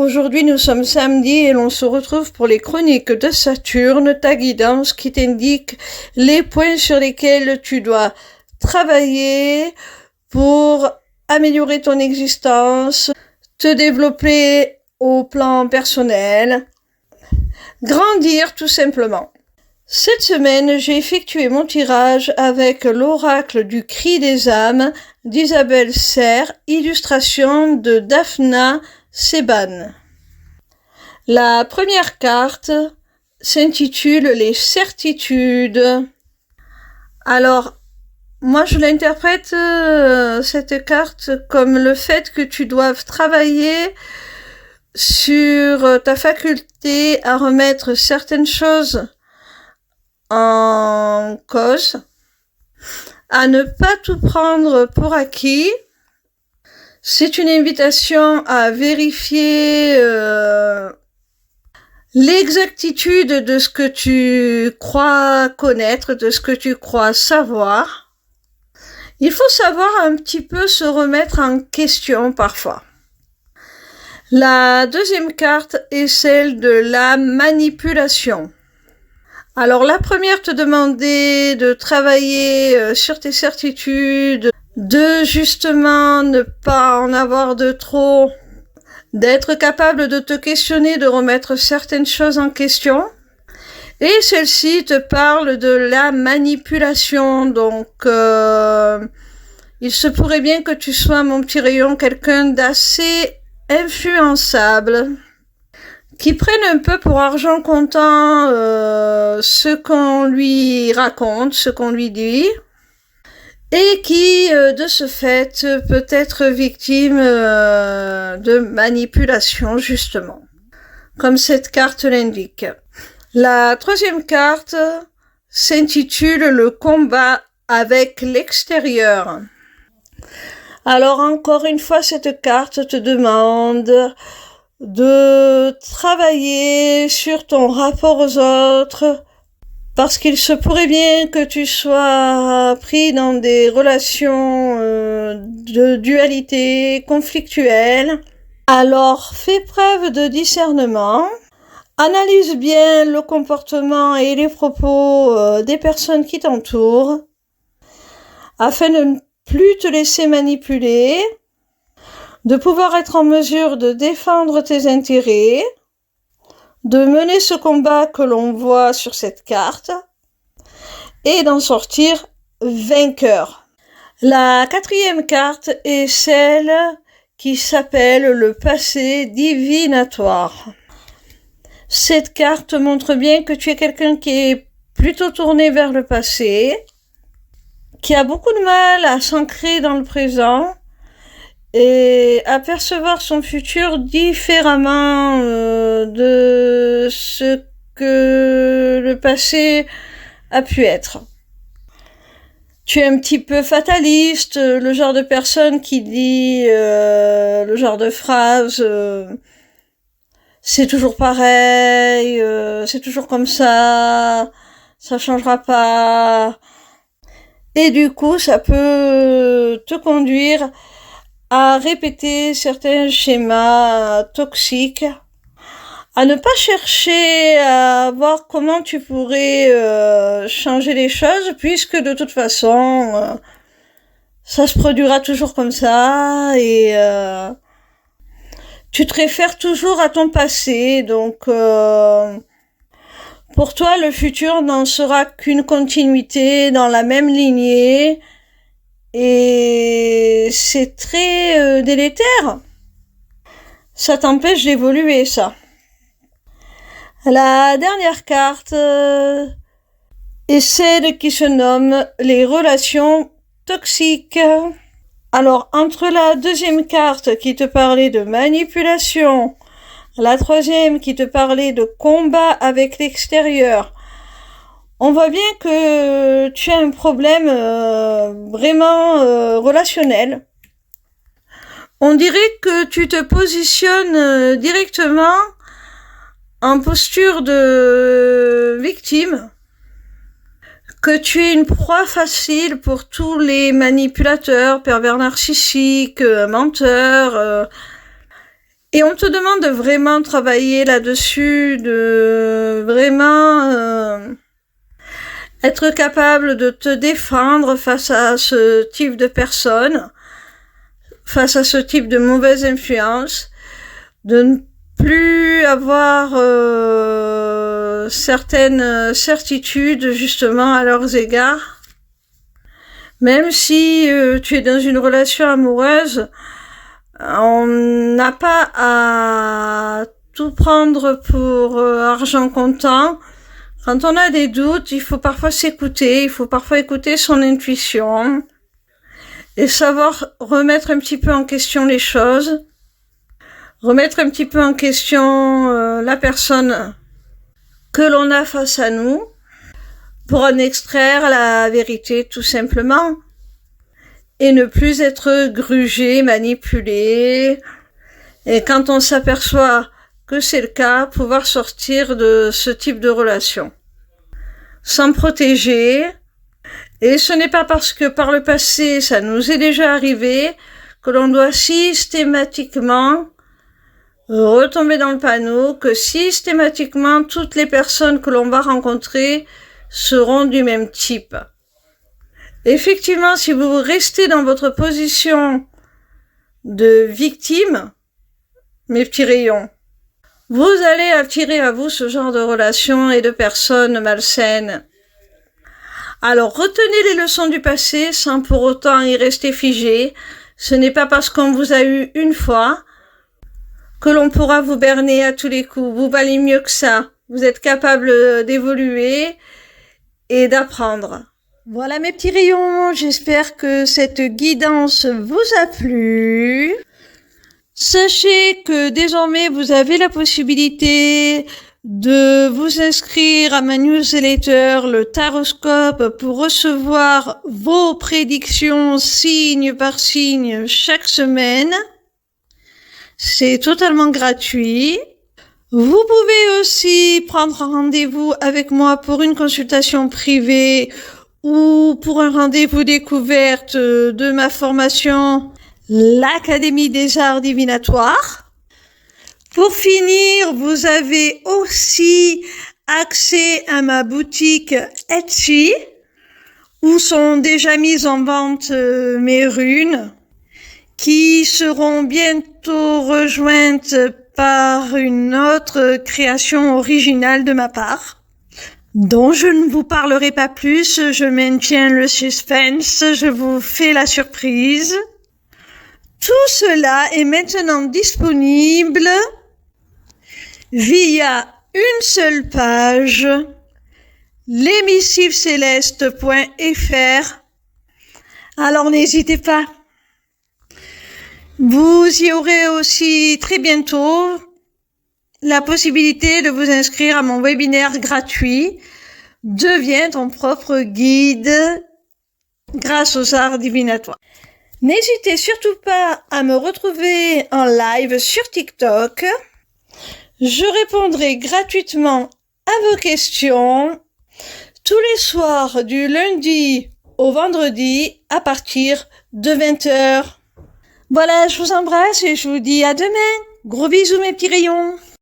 Aujourd'hui, nous sommes samedi et l'on se retrouve pour les chroniques de Saturne, ta guidance qui t'indique les points sur lesquels tu dois travailler pour améliorer ton existence, te développer au plan personnel, grandir tout simplement. Cette semaine, j'ai effectué mon tirage avec l'oracle du cri des âmes d'Isabelle Serre, illustration de Daphna Seban. La première carte s'intitule Les certitudes. Alors, moi je l'interprète cette carte comme le fait que tu doives travailler sur ta faculté à remettre certaines choses en cause, à ne pas tout prendre pour acquis. C'est une invitation à vérifier l'exactitude de ce que tu crois connaître, de ce que tu crois savoir. Il faut savoir un petit peu se remettre en question parfois. La deuxième carte est celle de la manipulation. Alors la première te demandait de travailler sur tes certitudes, de justement ne pas en avoir de trop, d'être capable de te questionner, de remettre certaines choses en question. Et celle-ci te parle de la manipulation, donc il se pourrait bien que tu sois, mon petit rayon, quelqu'un d'assez influençable, qui prenne un peu pour argent comptant ce qu'on lui raconte, ce qu'on lui dit, et qui, de ce fait, peut être victime de manipulation, justement, comme cette carte l'indique. La troisième carte s'intitule Le combat avec l'extérieur. Alors, encore une fois, cette carte te demande de travailler sur ton rapport aux autres, parce qu'il se pourrait bien que tu sois pris dans des relations de dualité conflictuelle. Alors, fais preuve de discernement, analyse bien le comportement et les propos des personnes qui t'entourent, afin de ne plus te laisser manipuler, de pouvoir être en mesure de défendre tes intérêts, de mener ce combat que l'on voit sur cette carte et d'en sortir vainqueur. La quatrième carte est celle qui s'appelle le passé divinatoire. Cette carte montre bien que tu es quelqu'un qui est plutôt tourné vers le passé, qui a beaucoup de mal à s'ancrer dans le présent et à percevoir son futur différemment de ce que le passé a pu être. Tu es un petit peu fataliste, le genre de personne qui dit le genre de phrase c'est toujours pareil, c'est toujours comme ça changera pas. Et du coup, ça peut te conduire à répéter certains schémas toxiques, à ne pas chercher à voir comment tu pourrais changer les choses, puisque de toute façon, ça se produira toujours comme ça, et tu te réfères toujours à ton passé, donc pour toi, le futur n'en sera qu'une continuité dans la même lignée, et c'est très délétère. Ça t'empêche d'évoluer, ça. La dernière carte est celle qui se nomme les relations toxiques. Alors, entre la deuxième carte qui te parlait de manipulation, la troisième qui te parlait de combat avec l'extérieur, on voit bien que tu as un problème vraiment relationnel. On dirait que tu te positionnes directement en posture de victime, que tu es une proie facile pour tous les manipulateurs, pervers narcissiques, menteurs, Et on te demande de vraiment travailler là-dessus, de vraiment être capable de te défendre face à ce type de personnes, face à ce type de mauvaise influence, de ne plus avoir certaines certitudes justement à leurs égards. Même si tu es dans une relation amoureuse, on n'a pas à tout prendre pour argent comptant. Quand on a des doutes, il faut parfois s'écouter, il faut parfois écouter son intuition et savoir remettre un petit peu en question les choses, remettre un petit peu en question la personne que l'on a face à nous pour en extraire la vérité tout simplement et ne plus être grugé, manipulé. Et quand on s'aperçoit que c'est le cas, pouvoir sortir de ce type de relation. S'en protéger. Et ce n'est pas parce que par le passé, ça nous est déjà arrivé, que l'on doit systématiquement retomber dans le panneau, que systématiquement toutes les personnes que l'on va rencontrer seront du même type. Effectivement, si vous restez dans votre position de victime, mes petits rayons, vous allez attirer à vous ce genre de relations et de personnes malsaines. Alors, retenez les leçons du passé sans pour autant y rester figé. Ce n'est pas parce qu'on vous a eu une fois que l'on pourra vous berner à tous les coups. Vous valez mieux que ça. Vous êtes capable d'évoluer et d'apprendre. Voilà mes petits rayons, j'espère que cette guidance vous a plu. Sachez que désormais vous avez la possibilité de vous inscrire à ma newsletter, le Taroscope, pour recevoir vos prédictions signe par signe chaque semaine. C'est totalement gratuit. Vous pouvez aussi prendre rendez-vous avec moi pour une consultation privée ou pour un rendez-vous découverte de ma formation, l'Académie des Arts Divinatoires. Pour finir, vous avez aussi accès à ma boutique Etsy, où sont déjà mises en vente mes runes, qui seront bientôt rejointes par une autre création originale de ma part, dont je ne vous parlerai pas plus, je maintiens le suspense, je vous fais la surprise. Tout cela est maintenant disponible via une seule page, l'émissivecéleste.fr. Alors n'hésitez pas. Vous y aurez aussi très bientôt la possibilité de vous inscrire à mon webinaire gratuit « Deviens ton propre guide grâce aux arts divinatoires ». N'hésitez surtout pas à me retrouver en live sur TikTok. Je répondrai gratuitement à vos questions tous les soirs du lundi au vendredi à partir de 20h. Voilà, je vous embrasse et je vous dis à demain. Gros bisous mes petits rayons.